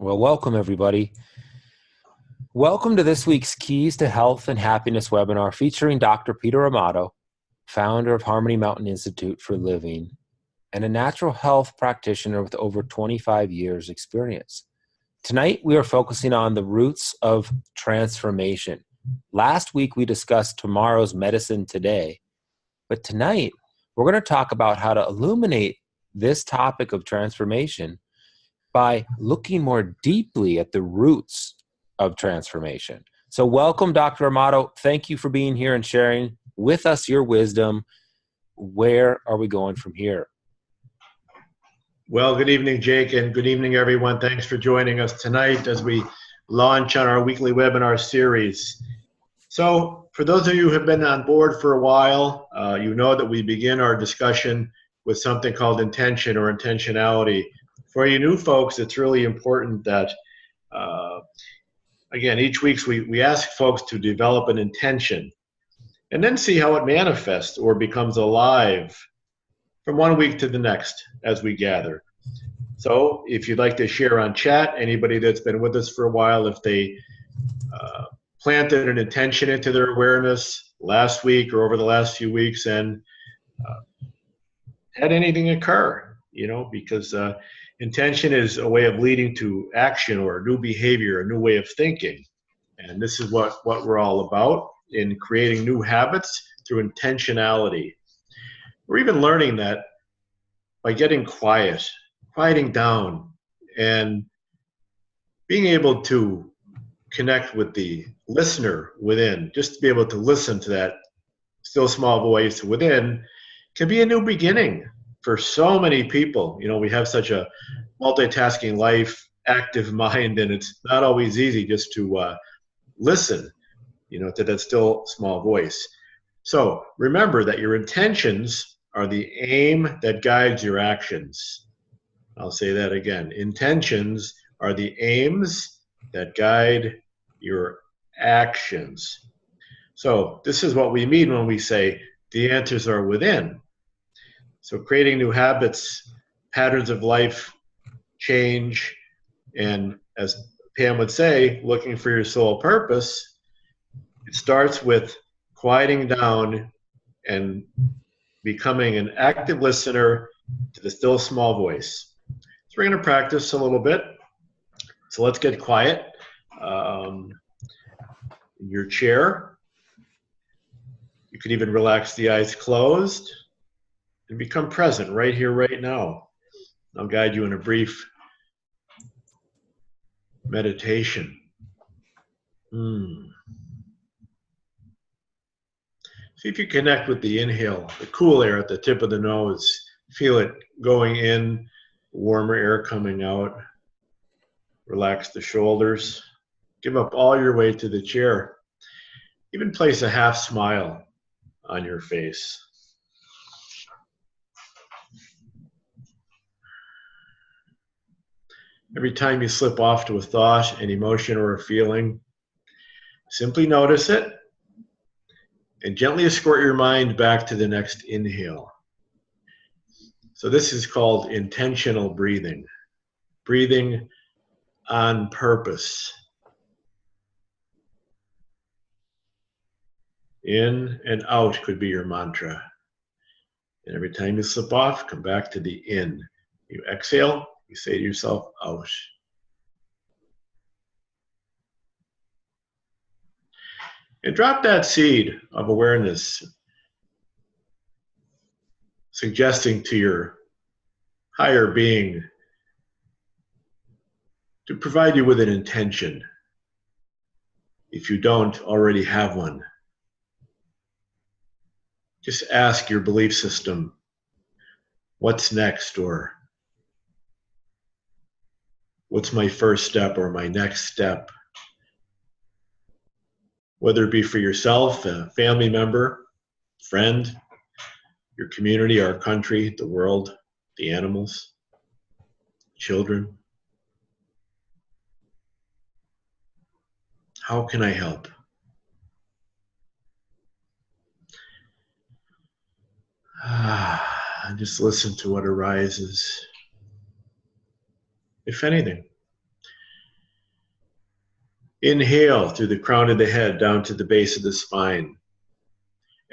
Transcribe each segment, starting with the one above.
Well, welcome everybody. Welcome to this week's Keys to Health and Happiness webinar featuring Dr. Peter Amato, founder of Harmony Mountain Institute for Living and a natural health practitioner with over 25 years experience. Tonight, we are focusing on the roots of transformation. Last week, we discussed tomorrow's medicine today, but tonight, we're going to talk about how to illuminate this topic of transformation by looking more deeply at the roots of transformation. So welcome, Dr. Amato. Thank you for being here and sharing with us your wisdom. Where are we going from here? Well, good evening, Jake, and good evening, everyone. Thanks for joining us tonight as we launch on our weekly webinar series. So for those of you who have been on board for a while, you know that we begin our discussion with something called intention or intentionality. For you new folks, it's really important that, again, each week we ask folks to develop an intention and then see how it manifests or becomes alive from one week to the next as we gather. So if you'd like to share on chat, anybody that's been with us for a while, if they planted an intention into their awareness last week or over the last few weeks and had anything occur, because intention is a way of leading to action or a new behavior, a new way of thinking. And this is what we're all about in creating new habits through intentionality. We're even learning that by getting quieting down, and being able to connect with the listener within, just to be able to listen to that still small voice within, can be a new beginning for so many people. We have such a multitasking life, active mind, and it's not always easy just to listen, to that still small voice. So remember that your intentions are the aim that guides your actions. I'll say that again. Intentions are the aims that guide your actions. So this is what we mean when we say the answers are within. So creating new habits, patterns of life change, and as Pam would say, looking for your soul purpose, it starts with quieting down and becoming an active listener to the still small voice. So we're going to practice a little bit. So let's get quiet in your chair. You could even relax the eyes closed and become present right here, right now. I'll guide you in a brief meditation. See if you connect with the inhale, the cool air at the tip of the nose. Feel it going in, warmer air coming out. Relax the shoulders. Give up all your weight to the chair. Even place a half smile on your face. Every time you slip off to a thought, an emotion, or a feeling, simply notice it and gently escort your mind back to the next inhale. So this is called intentional breathing. Breathing on purpose. In and out could be your mantra. And every time you slip off, come back to the in. You exhale, you say to yourself, out. And drop that seed of awareness, suggesting to your higher being to provide you with an intention, if you don't already have one. Just ask your belief system, what's next, or what's my first step or my next step? Whether it be for yourself, a family member, friend, your community, our country, the world, the animals, children. How can I help? And just listen to what arises. If anything, Inhale through the crown of the head down to the base of the spine.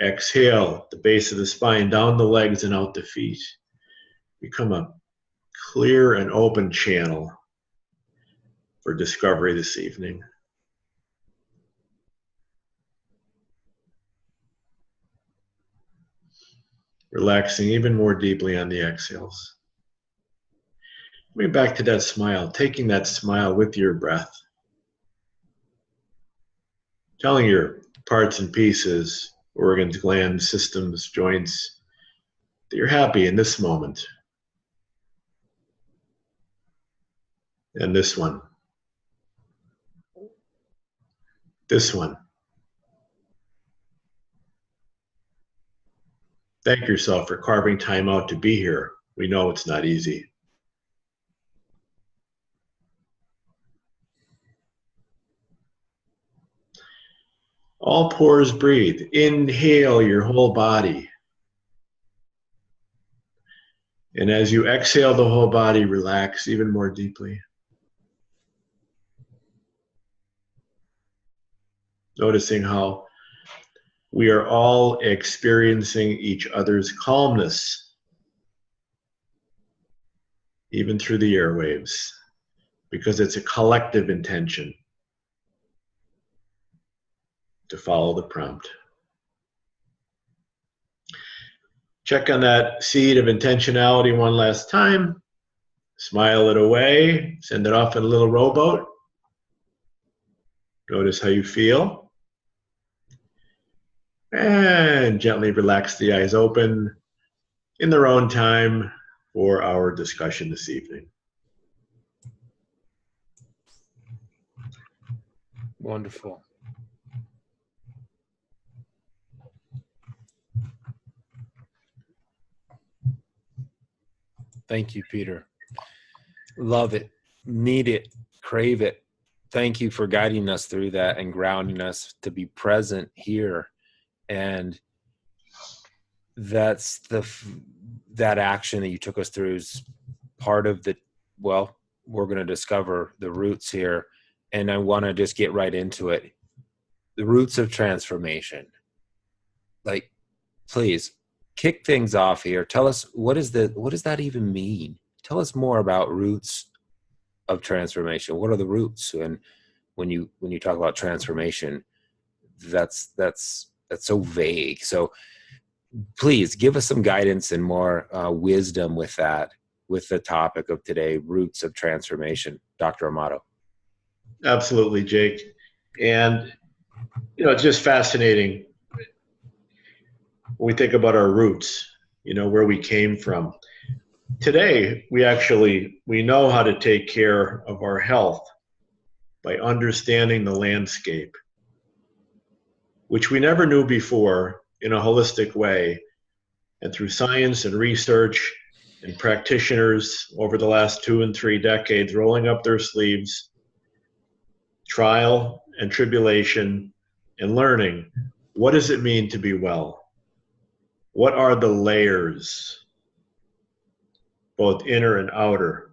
Exhale, the base of the spine, down the legs and out the feet. Become a clear and open channel for discovery this evening. Relaxing even more deeply on the exhales. Coming back to that smile, taking that smile with your breath. Telling your parts and pieces, organs, glands, systems, joints, that you're happy in this moment. And this one. This one. Thank yourself for carving time out to be here. We know it's not easy. All pores breathe. Inhale your whole body. And as you exhale the whole body, relax even more deeply. Noticing how we are all experiencing each other's calmness, even through the airwaves, because it's a collective intention to follow the prompt. Check on that seed of intentionality one last time. Smile it away. Send it off in a little rowboat. Notice how you feel. And gently relax the eyes open in their own time for our discussion this evening. Wonderful. Thank you, Peter. Love it, need it, crave it. Thank you for guiding us through that and grounding us to be present here. And that's that action that you took us through is part of the, well, we're going to discover the roots here. And I want to just get right into it. The roots of transformation. Like, please kick things off here. Tell us, what does that even mean? Tell us more about roots of transformation. What are the roots? And when you talk about transformation, that's so vague. So please give us some guidance and more wisdom with that, with the topic of today, roots of transformation. Dr. Amato. Absolutely, Jake. And, it's just fascinating when we think about our roots, where we came from. Today, we know how to take care of our health by understanding the landscape, which we never knew before in a holistic way. And through science and research and practitioners over the last 2 and 3 decades rolling up their sleeves, trial and tribulation, and learning, what does it mean to be well? What are the layers, both inner and outer?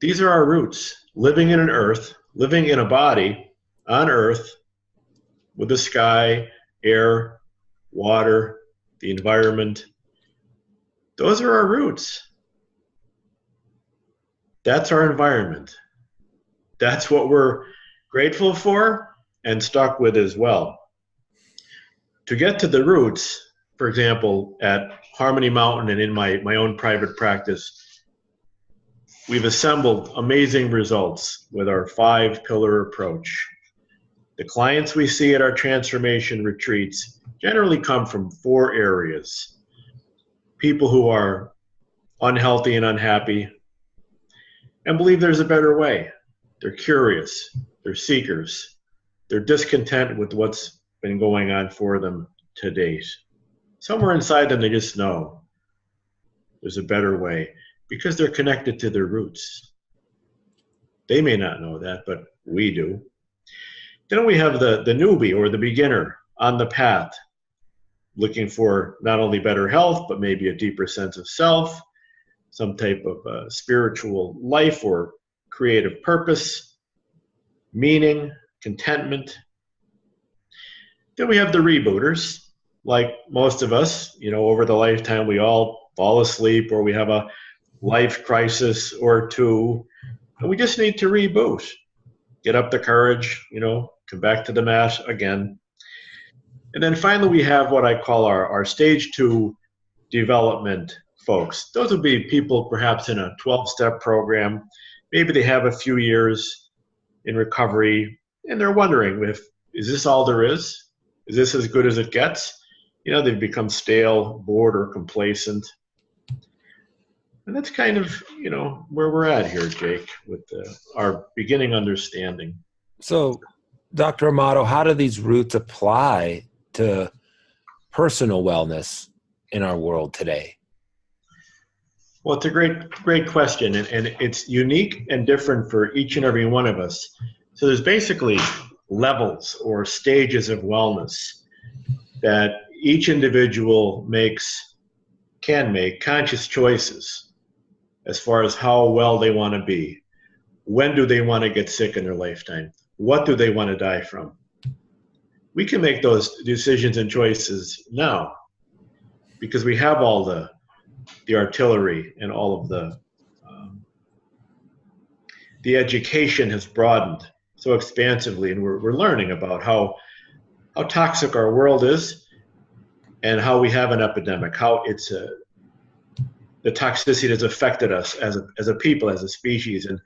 These are our roots. Living in a body on earth, with the sky, air, water, the environment. Those are our roots. That's our environment. That's what we're grateful for and stuck with as well. To get to the roots, for example, at Harmony Mountain and in my own private practice, we've assembled amazing results with our 5-pillar approach. The clients we see at our transformation retreats generally come from 4 areas. People who are unhealthy and unhappy and believe there's a better way. They're curious, they're seekers, they're discontent with what's been going on for them to date. Somewhere inside them, they just know there's a better way because they're connected to their roots. They may not know that, but we do. Then we have the newbie or the beginner on the path, looking for not only better health, but maybe a deeper sense of self, some type of spiritual life or creative purpose. meaning, contentment. Then we have the rebooters. Like most of us, over the lifetime, we all fall asleep or we have a life crisis or two, and we just need to reboot, get up the courage, come back to the mat again. And then finally, we have what I call our stage 2 development folks. Those would be people perhaps in a 12-step program. Maybe they have a few years in recovery, and they're wondering is this all there is? Is this as good as it gets? They've become stale, bored, or complacent. And that's kind of, where we're at here, Jake, with our beginning understanding. So, Dr. Amato, how do these roots apply to personal wellness in our world today? Well, it's a great question, and it's unique and different for each and every one of us. So there's basically levels or stages of wellness that each individual can make conscious choices as far as how well they want to be. When do they want to get sick in their lifetime? What do they want to die from? We can make those decisions and choices now because we have all the artillery and all of the education has broadened so expansively, and we're learning about how toxic our world is and how we have an epidemic, how it's the toxicity has affected us as a people, as a species, and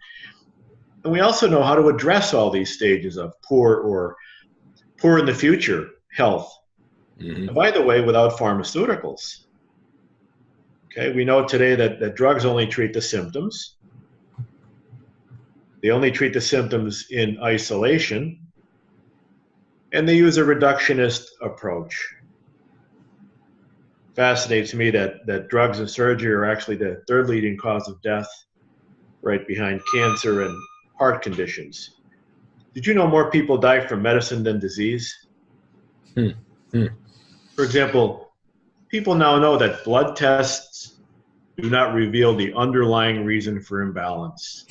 we also know how to address all these stages of poor in the future health. Mm-hmm. And by the way, without pharmaceuticals. Okay, we know today that drugs only treat the symptoms. They only treat the symptoms in isolation, and they use a reductionist approach. Fascinates me that drugs and surgery are actually the third leading cause of death, right behind cancer and heart conditions. Did you know more people die from medicine than disease? For example, people now know that blood tests do not reveal the underlying reason for imbalance.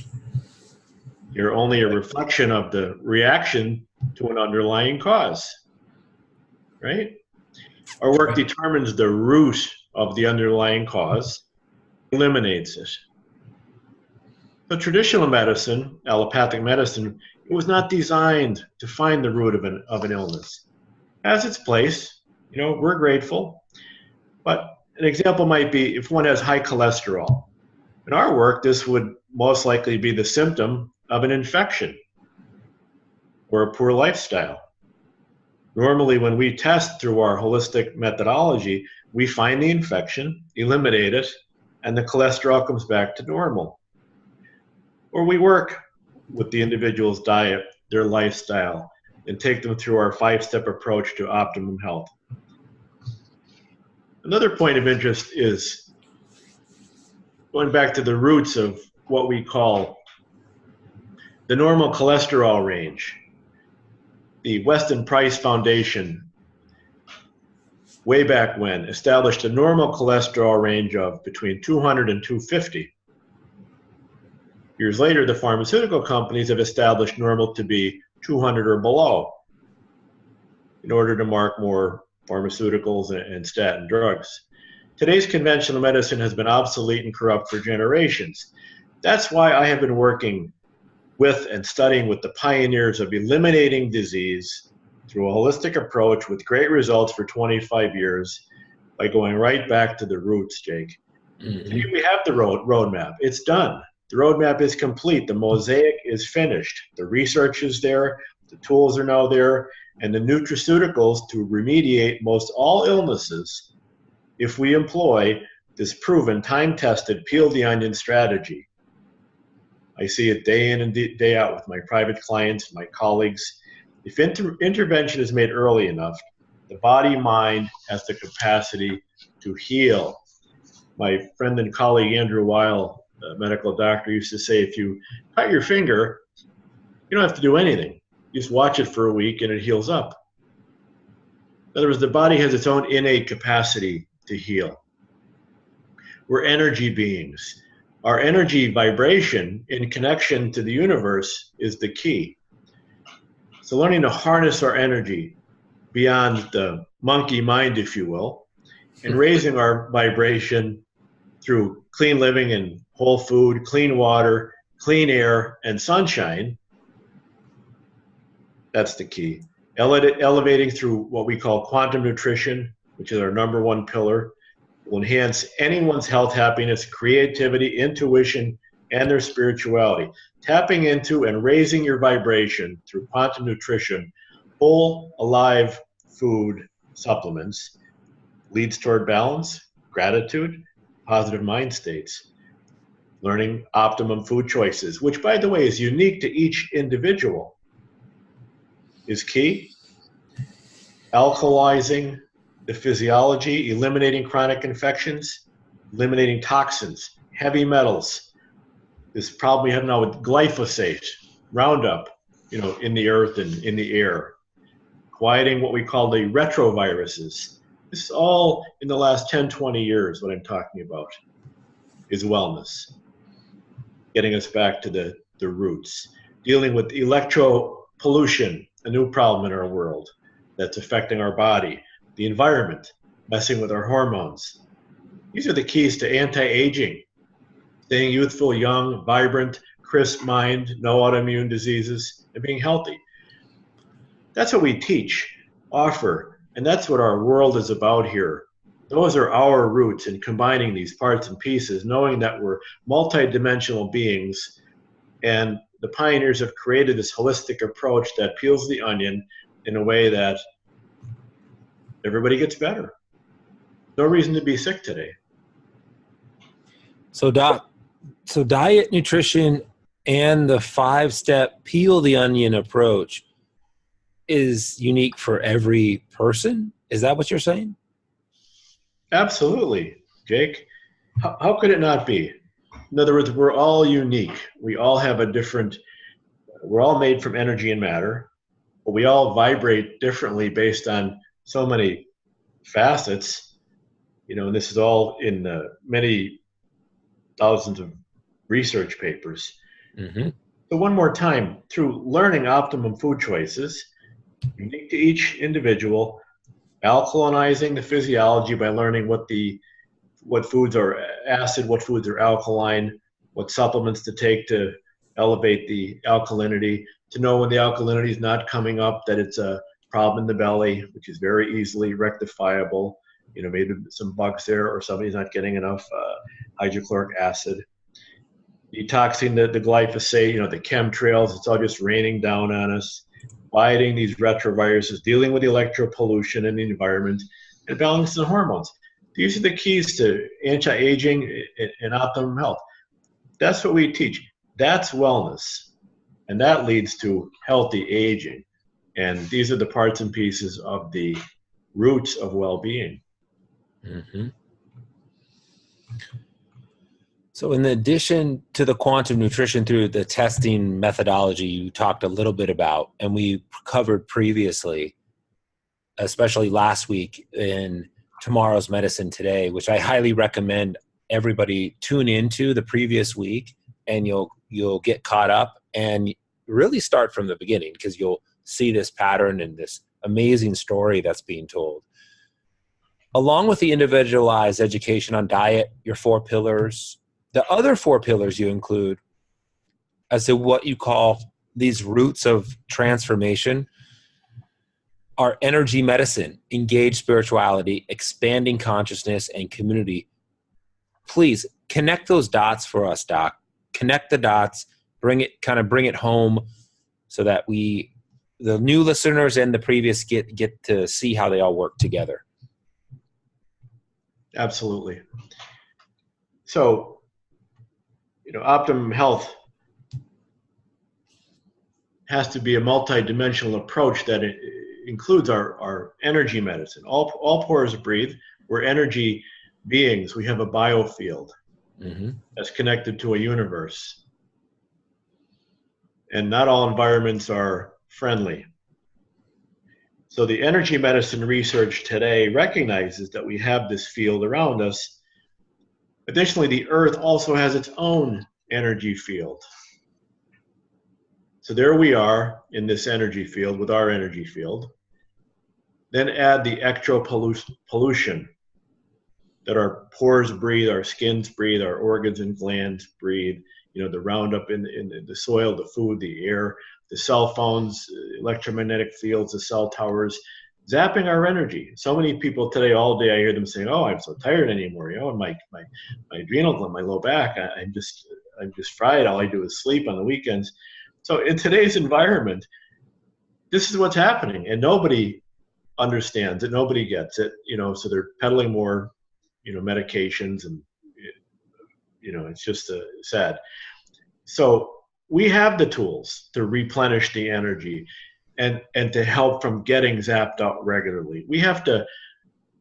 You're only a reflection of the reaction to an underlying cause, right? Our work determines the root of the underlying cause, eliminates it. So traditional medicine, allopathic medicine, it was not designed to find the root of an illness. It has its place, we're grateful. But an example might be if one has high cholesterol. In our work, this would most likely be the symptom of an infection or a poor lifestyle. Normally, when we test through our holistic methodology, we find the infection, eliminate it, and the cholesterol comes back to normal. Or we work with the individual's diet, their lifestyle, and take them through our 5-step approach to optimum health. Another point of interest is going back to the roots of what we call the normal cholesterol range. The Weston Price Foundation, way back when, established a normal cholesterol range of between 200 and 250. Years later, the pharmaceutical companies have established normal to be 200 or below in order to mark more pharmaceuticals and statin drugs. Today's conventional medicine has been obsolete and corrupt for generations. That's why I have been working with and studying with the pioneers of eliminating disease through a holistic approach with great results for 25 years by going right back to the roots, Jake. Mm-hmm. Today we have the roadmap. It's done. The roadmap is complete. The mosaic is finished. The research is there. The tools are now there. And the nutraceuticals to remediate most all illnesses if we employ this proven, time-tested, peel-the-onion strategy. I see it day in and day out with my private clients, my colleagues. If intervention is made early enough, the body-mind has the capacity to heal. My friend and colleague Andrew Weil, a medical doctor, used to say, if you cut your finger, you don't have to do anything. You just watch it for a week and it heals up. In other words, the body has its own innate capacity to heal. We're energy beings. Our energy vibration in connection to the universe is the key. So learning to harness our energy beyond the monkey mind, if you will, and raising our vibration through clean living and whole food, clean water, clean air, and sunshine. That's the key. Elevating through what we call quantum nutrition, which is our number one pillar, will enhance anyone's health, happiness, creativity, intuition, and their spirituality. Tapping into and raising your vibration through quantum nutrition, whole, alive food supplements leads toward balance, gratitude, positive mind states. Learning optimum food choices, which, by the way, is unique to each individual, is key. Alkalizing the physiology, eliminating chronic infections, eliminating toxins, heavy metals. This problem we have now with glyphosate, Roundup, in the earth and in the air. Quieting what we call the retroviruses. This is all in the last 10, 20 years, what I'm talking about is wellness. Getting us back to the roots. Dealing with electro pollution, a new problem in our world that's affecting our body. The environment, messing with our hormones. These are the keys to anti-aging. Staying youthful, young, vibrant, crisp mind, no autoimmune diseases, and being healthy. That's what we teach, offer, and that's what our world is about here. Those are our roots in combining these parts and pieces, knowing that we're multidimensional beings, and the pioneers have created this holistic approach that peels the onion in a way that everybody gets better. No reason to be sick today. So, Doc, diet, nutrition, and the 5-step peel the onion approach is unique for every person? Is that what you're saying? Absolutely, Jake. How could it not be? In other words, we're all unique. We all have we're all made from energy and matter, but we all vibrate differently based on so many facets, and this is all in many thousands of research papers. Mm-hmm. So one more time, through learning optimum food choices, unique to each individual, alkalinizing the physiology by learning what foods are acid, what foods are alkaline, what supplements to take to elevate the alkalinity, to know when the alkalinity is not coming up, that it's a problem in the belly, which is very easily rectifiable. Maybe some bugs there, or somebody's not getting enough hydrochloric acid. Detoxing the glyphosate, the chemtrails, it's all just raining down on us. Fighting these retroviruses, dealing with electropollution in the environment, and balancing the hormones. These are the keys to anti-aging and optimum health. That's what we teach. That's wellness. And that leads to healthy aging. And these are the parts and pieces of the roots of well-being. Mm-hmm. So in addition to the quantum nutrition through the testing methodology you talked a little bit about, and we covered previously, especially last week in Tomorrow's Medicine Today, which I highly recommend everybody tune into the previous week, and you'll get caught up and really start from the beginning, because you'll see this pattern and this amazing story that's being told. Along with the individualized education on diet, your 4 pillars, the other 4 pillars you include as to what you call these roots of transformation are energy medicine, engaged spirituality, expanding consciousness, and community. Please connect those dots for us, Doc. Connect the dots, bring it home, so that the new listeners and the previous get to see how they all work together. Absolutely. So, optimum health has to be a multidimensional approach that includes our energy medicine. All pores breathe. We're energy beings. We have a biofield that's connected to a universe. And not all environments are friendly. So the energy medicine research today recognizes that we have this field around us. Additionally, the earth also has its own energy field. So there we are in this energy field with our energy field. Then add the pollution that our pores breathe, our skins breathe, our organs and glands breathe, the Roundup in the soil, the food, the air, the cell phones, electromagnetic fields, the cell towers, zapping our energy. So many people today, all day, I hear them saying, "Oh, I'm so tired anymore. And my adrenal gland, my low back, I'm just fried. All I do is sleep on the weekends." So in today's environment, this is what's happening, and nobody understands it. Nobody gets it. So they're peddling more, medications, and it's just sad. So we have the tools to replenish the energy and to help from getting zapped out regularly. We have to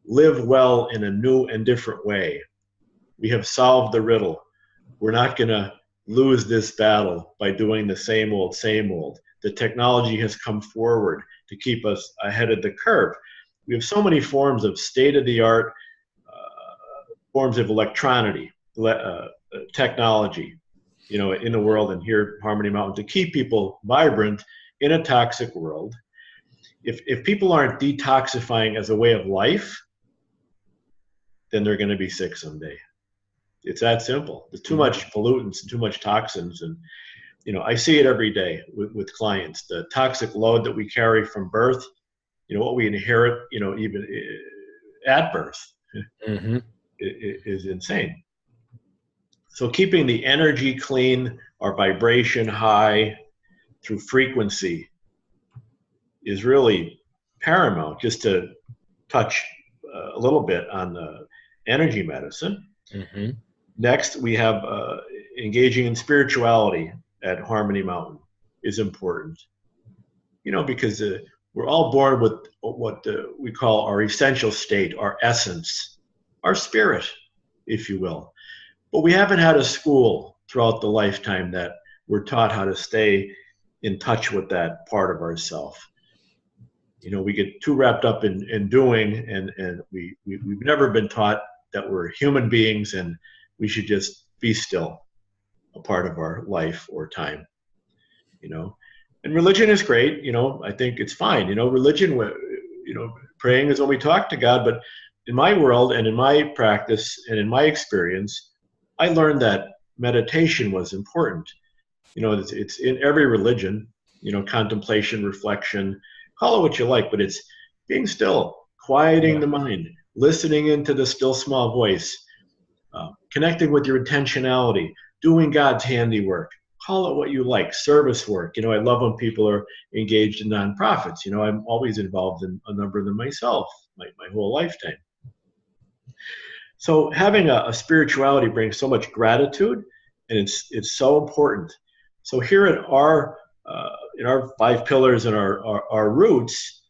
live well in a new and different way. We have solved the riddle. We're not going to lose this battle by doing the same old, same old. The technology has come forward to keep us ahead of the curve. We have so many forms of state-of-the-art forms of electricity, technology, in the world, and here at Harmony Mountain, to keep people vibrant in a toxic world. If people aren't detoxifying as a way of life, then they're going to be sick someday. It's that simple. There's too much pollutants and too much toxins, and I see it every day with clients. The toxic load that we carry from birth, what we inherit, even at birth, is insane. So keeping the energy clean, our vibration high through frequency is really paramount. Just to touch a little bit on the energy medicine. Next, we have engaging in spirituality at Harmony Mountain is important. Because we're all born with what we call our essential state, our essence, our spirit, if you will. But we haven't had a school throughout the lifetime that we're taught how to stay in touch with that part of ourself. We get too wrapped up in doing, and we've never been taught that we're human beings and we should just be still a part of our life or time. And religion is great. I think it's fine. Religion, praying is when we talk to God. But in my world and in my practice and in my experience, I learned that meditation was important. It's in every religion, contemplation, reflection, call it what you like, but it's being still, quieting the mind, listening into the still small voice, connecting with your intentionality, doing God's handiwork, call it what you like, service work. I love when people are engaged in nonprofits. I'm always involved in a number of them myself, my whole lifetime. So having a spirituality brings so much gratitude, and it's so important. So here in our 5 pillars and our roots,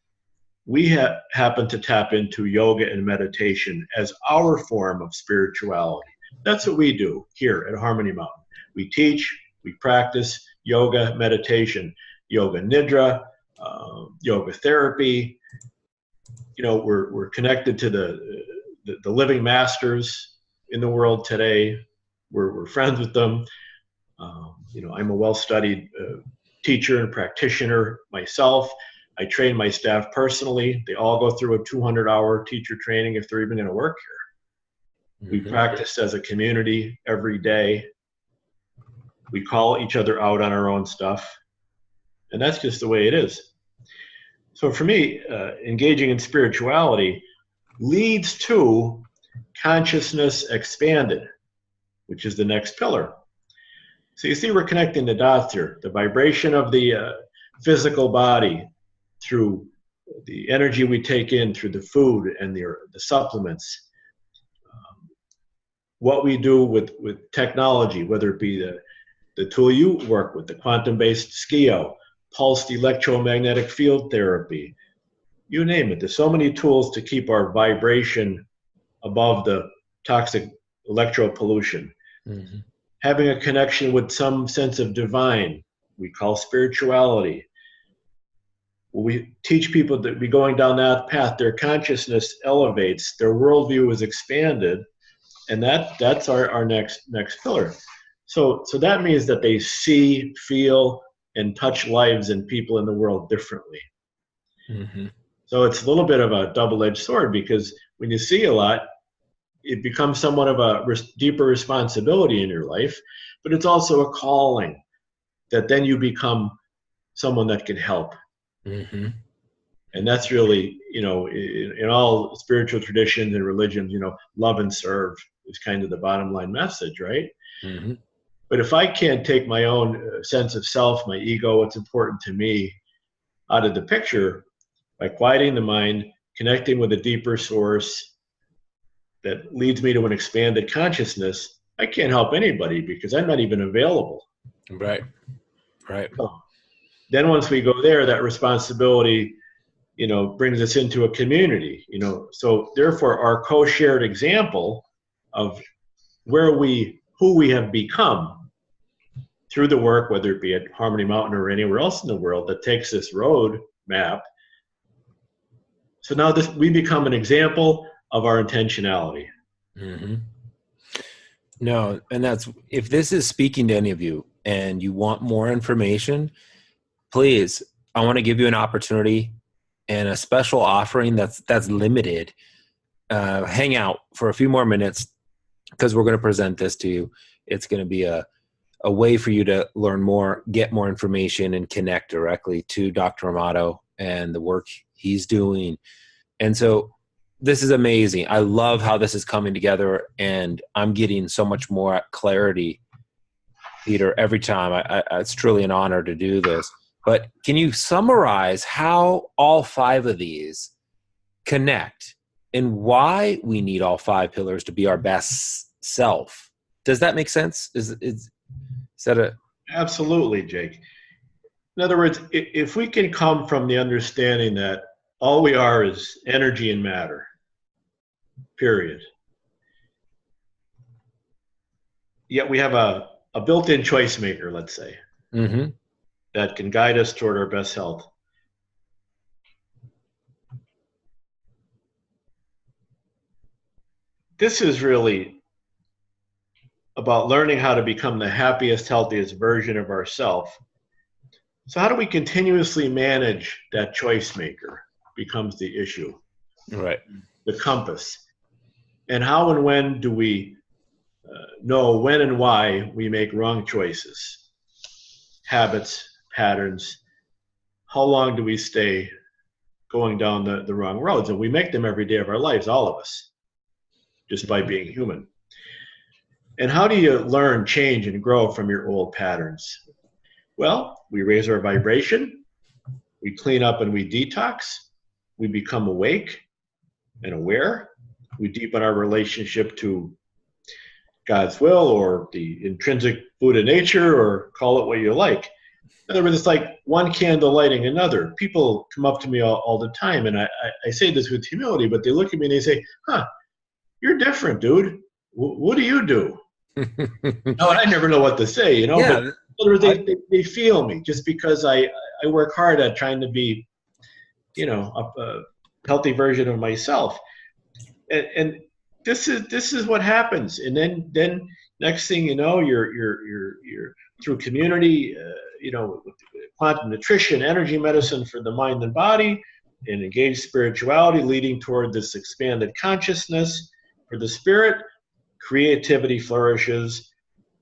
we happen to tap into yoga and meditation as our form of spirituality. That's what we do here at Harmony Mountain. We teach, we practice yoga, meditation, yoga nidra, yoga therapy. We're connected to the living masters in the world today. We're friends with them. I'm a well-studied teacher and practitioner myself. I train my staff personally. They all go through a 200-hour teacher training if they're even going to work here. We practice as a community every day. We call each other out on our own stuff. And that's just the way it is. So for me, engaging in spirituality leads to consciousness expanded, which is the next pillar. So you see, we're connecting the dots here. The vibration of the physical body through the energy we take in through the food and the supplements. What we do with technology, whether it be the tool you work with, the quantum-based SCIO, pulsed electromagnetic field therapy, you name it. There's so many tools to keep our vibration above the toxic electropollution. Having a connection with some sense of divine, we call spirituality. We teach people that be going down that path, their consciousness elevates, their worldview is expanded, and that's our next pillar. So that means that they see, feel, and touch lives and people in the world differently. Mm-hmm. So it's a little bit of a double-edged sword, because when you see a lot, it becomes somewhat of a deeper responsibility in your life, but it's also a calling that then you become someone that can help. Mm-hmm. And that's really, in all spiritual traditions and religions, love and serve is kind of the bottom line message, right? Mm-hmm. But if I can't take my own sense of self, my ego, what's important to me out of the picture, by quieting the mind, connecting with a deeper source that leads me to an expanded consciousness, I can't help anybody because I'm not even available. Right. Right. So then once we go there, that responsibility, brings us into a community, so therefore our co-shared example of who we have become through the work, whether it be at Harmony Mountain or anywhere else in the world that takes this road map. So now we become an example of our intentionality. Mm-hmm. No, and that's, if this is speaking to any of you and you want more information, please, I want to give you an opportunity and a special offering that's limited. Hang out for a few more minutes, because we're going to present this to you. It's going to be a way for you to learn more, get more information, and connect directly to Dr. Amato and the work he's doing. And so this is amazing. I love how this is coming together, and I'm getting so much more clarity, Peter, every time. It's truly an honor to do this. But can you summarize how all 5 of these connect and why we need all 5 pillars to be our best self? Does that make sense? Is that a... Absolutely, Jake. In other words, if we can come from the understanding that all we are is energy and matter, period. Yet we have a built-in choice maker, let's say, Mm-hmm. that can guide us toward our best health. This is really about learning how to become the happiest, healthiest version of ourselves. So how do we continuously manage that choice maker becomes the issue, Right. the compass. And how and when do we know when and why we make wrong choices, habits, patterns? How long do we stay going down the wrong roads? And we make them every day of our lives, all of us, just by being human. And how do you learn, change, and grow from your old patterns? Well, we raise our vibration, we clean up and we detox, we become awake and aware, we deepen our relationship to God's will or the intrinsic Buddha nature, or call it what you like. In other words, it's like one candle lighting another. People come up to me all the time, and I say this with humility, but they look at me and they say, you're different, dude. What do you do? No, and I never know what to say, Yeah, but in other words, they feel me just because I work hard at trying to be, a healthy version of myself. And this is what happens. And then next thing you know, you're through community, quantum nutrition, energy medicine for the mind and body, and engaged spirituality, leading toward this expanded consciousness for the spirit. Creativity flourishes.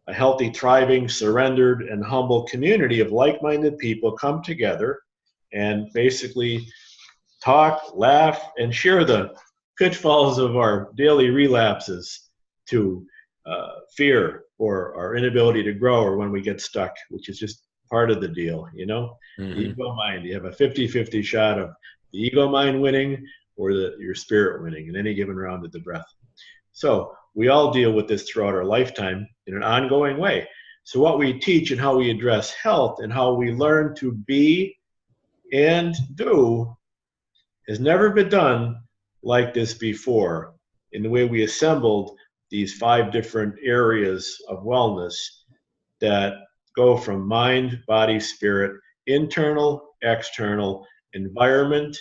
A healthy, thriving, surrendered, and humble community of like-minded people come together and basically talk, laugh, and share the pitfalls of our daily relapses to fear or our inability to grow, or when we get stuck, which is just part of the deal, Mm-hmm. The ego mind. You have a 50-50 shot of the ego mind winning or your spirit winning in any given round of the breath. So we all deal with this throughout our lifetime in an ongoing way. So what we teach and how we address health and how we learn to be and do has never been done like this before, in the way we assembled these 5 different areas of wellness that go from mind, body, spirit, internal, external, environment,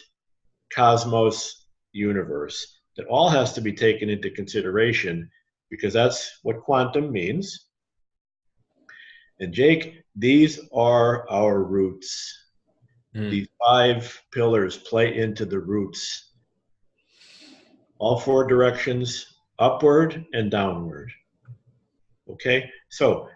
cosmos, universe. That all has to be taken into consideration, because that's what quantum means. And Jake, these are our roots. Mm. These 5 pillars play into the roots. All 4 directions, upward and downward. Okay? So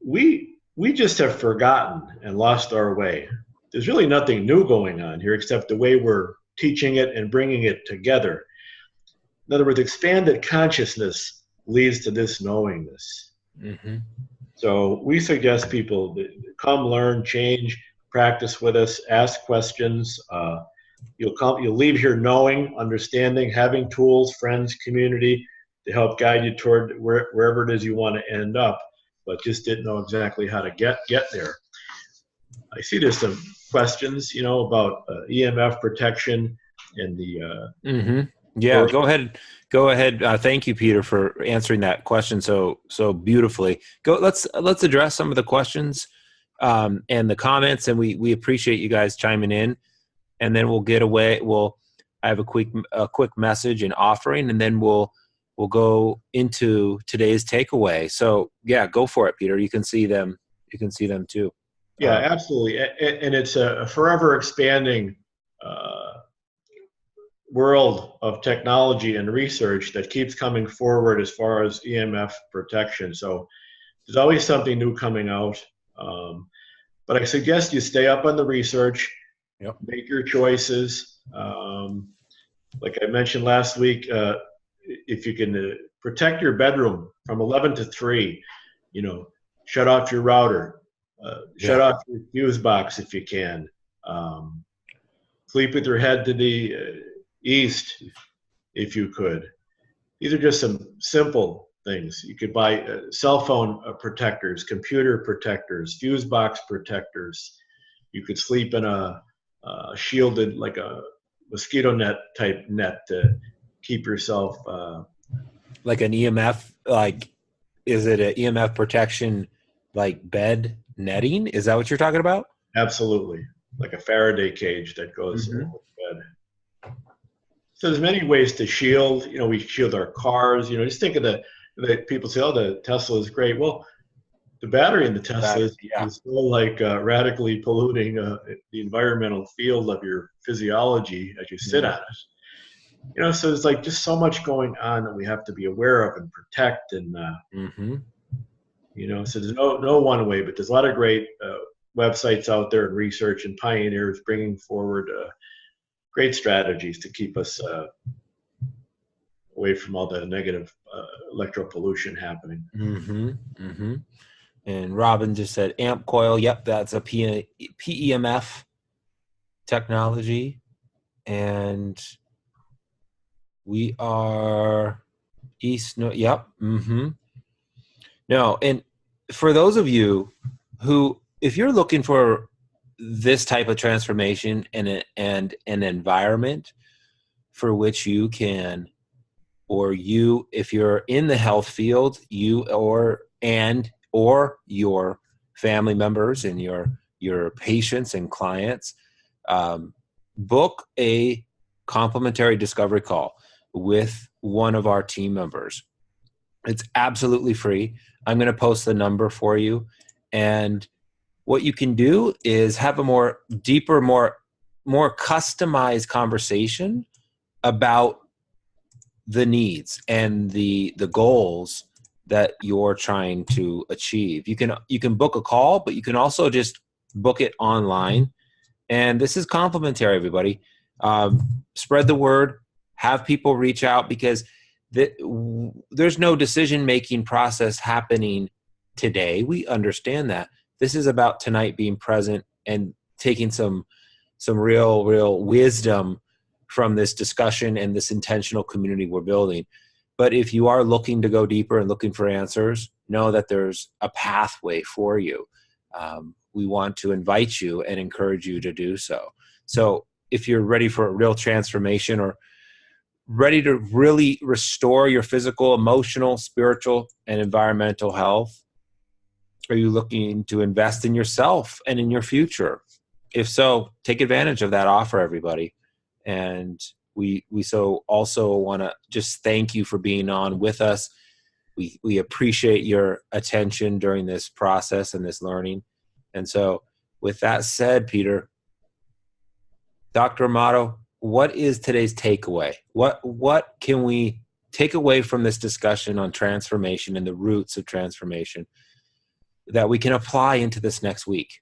we just have forgotten and lost our way. There's really nothing new going on here except the way we're teaching it and bringing it together. In other words, expanded consciousness leads to this knowingness. Mm-hmm. So we suggest people come, learn, change, practice with us, ask questions. You'll leave here knowing, understanding, having tools, friends, community to help guide you toward wherever it is you want to end up, but just didn't know exactly how to get there. I see there's some questions, about EMF protection and the. Mm-hmm. Yeah, go ahead. Go ahead. Thank you, Peter, for answering that question so beautifully. Let's address some of the questions and the comments, and we appreciate you guys chiming in. And then we'll get away. I have a quick message and offering, and then we'll go into today's takeaway. So yeah, go for it, Peter. You can see them. You can see them too. Yeah, absolutely. And it's a forever expanding world of technology and research that keeps coming forward as far as EMF protection. So there's always something new coming out. But I suggest you stay up on the research, Yep. Make your choices. Like I mentioned last week, if you can protect your bedroom from 11 to 3, shut off your router, shut off your fuse box if you can. Sleep with your head to the east if you could. These are just some simple things. You could buy cell phone protectors, computer protectors, fuse box protectors. You could sleep in a shielded, like a mosquito net type net to keep yourself. Like an EMF, is it an EMF protection, like bed netting? Is that what you're talking about? Absolutely. Like a Faraday cage that goes Mm-hmm. over the bed. So there's many ways to shield. We shield our cars. Just think of the people say, "Oh, the Tesla is great." Well, the battery in the Tesla is still radically polluting the environmental field of your physiology as you sit on it. So there's just so much going on that we have to be aware of and protect. And so there's no one way, but there's a lot of great websites out there and research and pioneers bringing forward great strategies to keep us away from all the negative electro pollution happening. Mm-hmm. Mm-hmm. And Robin just said amp coil. Yep, that's a PEMF technology. And we are east. No, yep. Mm-hmm. No, and for those of you who, if you're looking for this type of transformation and an environment for which you can, if you're in the health field, or your family members and your patients and clients, book a complimentary discovery call with one of our team members. It's absolutely free. I'm going to post the number for you. And what you can do is have a more deeper, more customized conversation about the needs and the goals that you're trying to achieve. You can book a call, but you can also just book it online. And this is complimentary, everybody. Spread the word, have people reach out, because there's no decision-making process happening today. We understand that. This is about tonight being present and taking some real wisdom from this discussion and this intentional community we're building. But if you are looking to go deeper and looking for answers, know that there's a pathway for you. We want to invite you and encourage you to do so. So if you're ready for a real transformation, or ready to really restore your physical, emotional, spiritual, and environmental health, are you looking to invest in yourself and in your future? If so, take advantage of that offer, everybody. And we so also want to just thank you for being on with us. We appreciate your attention during this process and this learning. And so with that said, Peter, Dr. Amato, what is today's takeaway? What can we take away from this discussion on transformation and the roots of transformation that we can apply into this next week?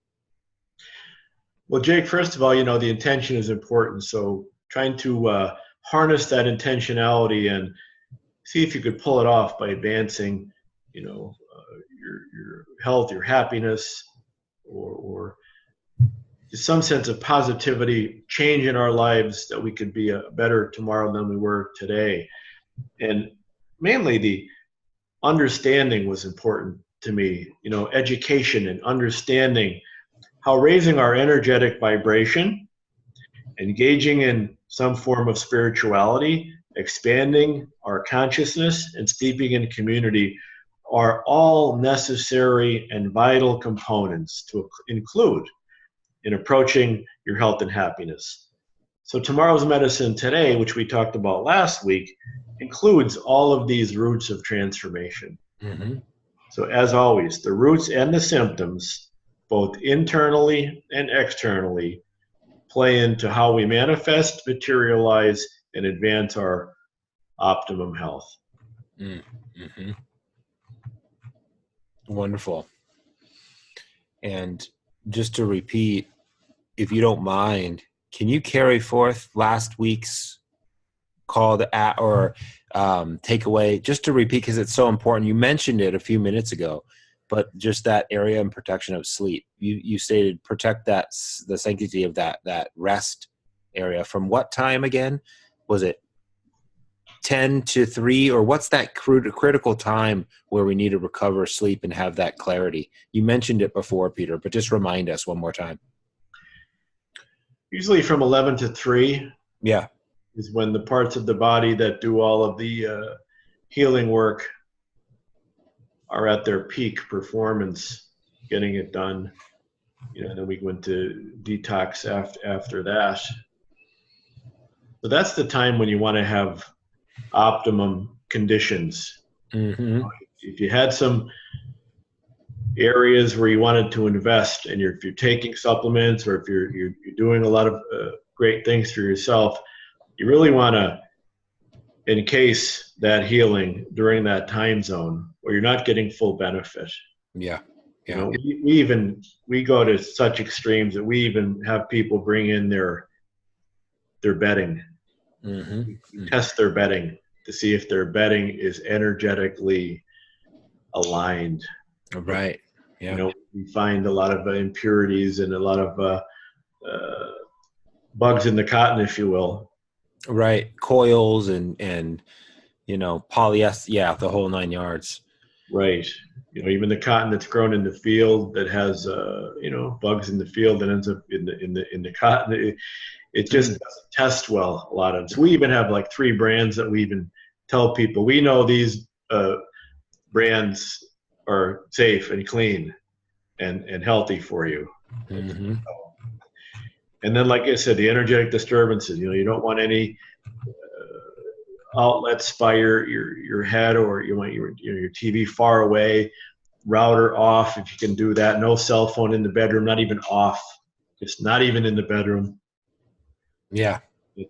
Well, Jake, first of all, the intention is important. So trying to harness that intentionality and see if you could pull it off by advancing, your health, your happiness, or just some sense of positivity, change in our lives that we could be a better tomorrow than we were today. And mainly the understanding was important to me, education and understanding how raising our energetic vibration, engaging in some form of spirituality, expanding our consciousness, and steeping in community are all necessary and vital components to include in approaching your health and happiness. So tomorrow's medicine today, which we talked about last week, includes all of these roots of transformation. Mm-hmm. So as always, the roots and the symptoms, both internally and externally, play into how we manifest, materialize, and advance our optimum health. Mm-hmm. Wonderful. And just to repeat, if you don't mind, can you carry forth last week's call to takeaway, just to repeat, because it's so important. You mentioned it a few minutes ago, but just that area and protection of sleep. You stated protect the sanctity of that rest area. From what time again? Was it 10 to 3, or what's that critical time where we need to recover sleep and have that clarity? You mentioned it before, Peter, but just remind us one more time. Usually from 11 to 3. Yeah. Is when the parts of the body that do all of the healing work are at their peak performance, getting it done. And then we go into detox after that. So that's the time when you want to have optimum conditions. Mm-hmm. If you had some areas where you wanted to invest, and if you're taking supplements, or if you're doing a lot of great things for yourself, you really want to encase that healing during that time zone where you're not getting full benefit. Yeah. We go to such extremes that we even have people bring in their bedding. Mm-hmm. We test their bedding to see if their bedding is energetically aligned. Right. Yeah. We find a lot of impurities and a lot of bugs in the cotton, if you will. Right. Coils and polyester. Yeah. The whole 9 yards. Right. Even the cotton that's grown in the field that has, bugs in the field that ends up in the cotton. It just doesn't test well a lot of it. So we even have like 3 brands that we even tell people, we know these brands are safe and clean and healthy for you. Mm-hmm. And then, like I said, the energetic disturbances, you don't want any outlets by your head, or you want your TV far away, router off if you can do that. No cell phone in the bedroom, not even off, just not even in the bedroom. Yeah.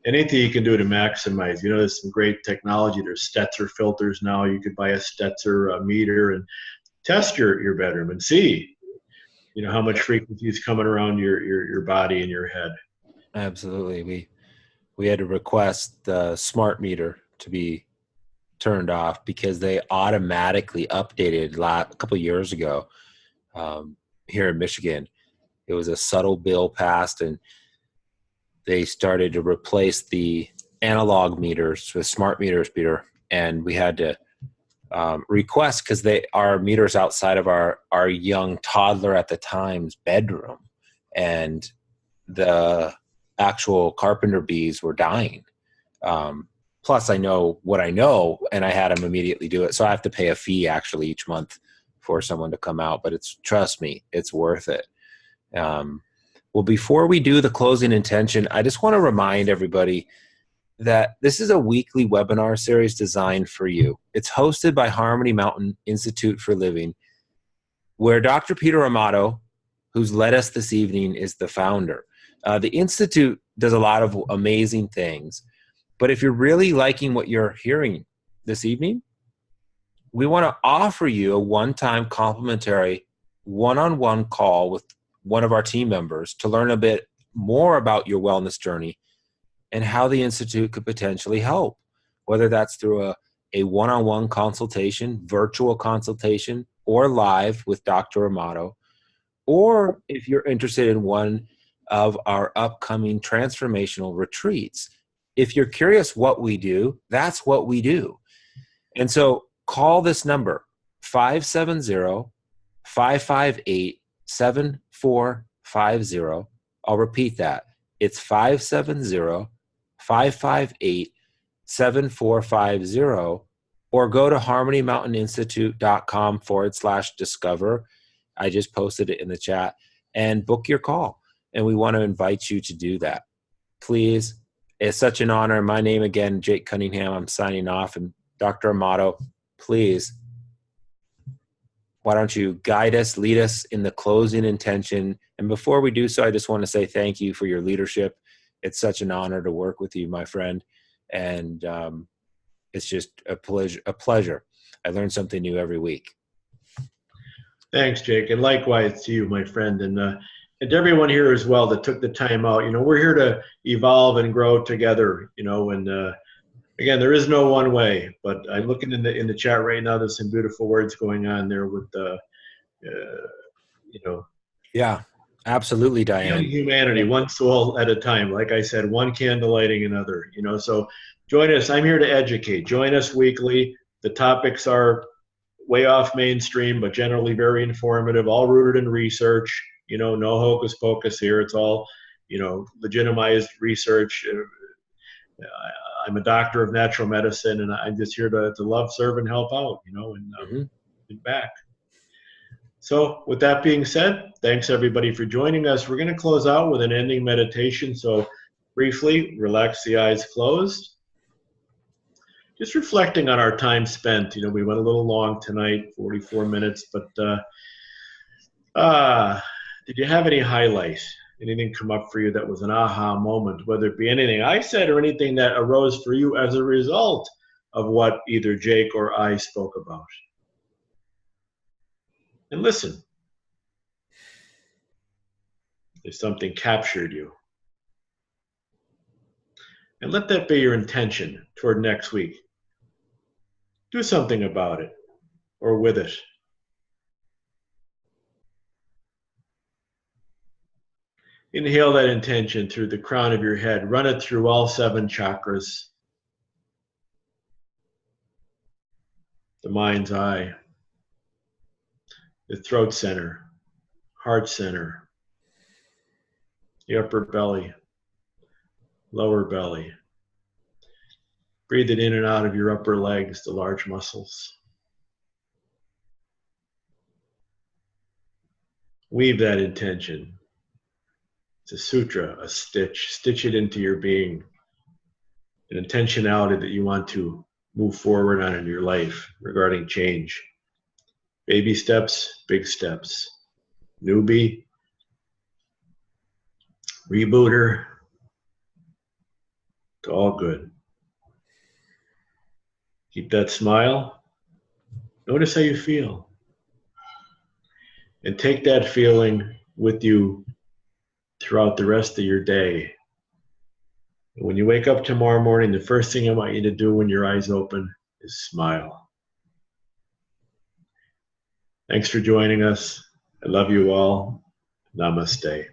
Anything you can do to maximize. There's some great technology. There's Stetzer filters now. You could buy a Stetzer meter and test your bedroom and see, how much frequency is coming around your body and your head. Absolutely. We had to request the smart meter to be turned off because they automatically updated a couple of years ago here in Michigan. It was a subtle bill passed, and they started to replace the analog meters with smart meters, Peter. And we had to request, because our meters outside of our young toddler at the time's bedroom, and the actual carpenter bees were dying. Plus I know what I know, and I had them immediately do it. So I have to pay a fee actually each month for someone to come out, but trust me, it's worth it. Well, before we do the closing intention, I just want to remind everybody that this is a weekly webinar series designed for you. It's hosted by Harmony Mountain Institute for Living, where Dr. Peter Amato, who's led us this evening, is the founder. The Institute does a lot of amazing things, but if you're really liking what you're hearing this evening, we want to offer you a one-time complimentary one-on-one call with one of our team members to learn a bit more about your wellness journey and how the Institute could potentially help, whether that's through a one-on-one consultation, virtual consultation, or live with Dr. Amato, or if you're interested in one of our upcoming transformational retreats. If you're curious what we do, that's what we do. And so call this number, 570-558-7450. I'll repeat that. It's 570-558-7450, or go to harmonymountaininstitute.com/discover. I just posted it in the chat, and book your call. And we want to invite you to do that. Please, it's such an honor. My name again, Jake Cunningham. I'm signing off. And Dr. Amato, please, why don't you guide us, lead us in the closing intention. And before we do so, I just want to say thank you for your leadership. It's such an honor to work with you, my friend. And it's just a pleasure. I learn something new every week. Thanks, Jake. And likewise to you, my friend. And to everyone here as well that took the time out. We're here to evolve and grow together, and again, there is no one way, but I'm looking in the chat right now. There's some beautiful words going on there with Yeah, absolutely, Diane. Humanity, one soul at a time. Like I said, one candle lighting another, so join us. I'm here to educate. Join us weekly. The topics are way off mainstream, but generally very informative, all rooted in research. No hocus pocus here. It's all, legitimized research. I'm a doctor of natural medicine, and I'm just here to love, serve, and help out, and give back. So with that being said, thanks everybody for joining us. We're going to close out with an ending meditation. So briefly, relax the eyes closed. Just reflecting on our time spent. We went a little long tonight, 44 minutes, but did you have any highlights? Anything come up for you that was an aha moment, whether it be anything I said or anything that arose for you as a result of what either Jake or I spoke about? And listen, if something captured you, and let that be your intention toward next week. Do something about it or with it. Inhale that intention through the crown of your head. Run it through all 7 chakras. The mind's eye. The throat center. Heart center. The upper belly. Lower belly. Breathe it in and out of your upper legs, the large muscles. Weave that intention. It's a sutra, a stitch. Stitch it into your being. An intentionality that you want to move forward on in your life regarding change. Baby steps, big steps. Newbie, rebooter, it's all good. Keep that smile. Notice how you feel. And take that feeling with you throughout the rest of your day. And when you wake up tomorrow morning, the first thing I want you to do when your eyes open is smile. Thanks for joining us. I love you all. Namaste.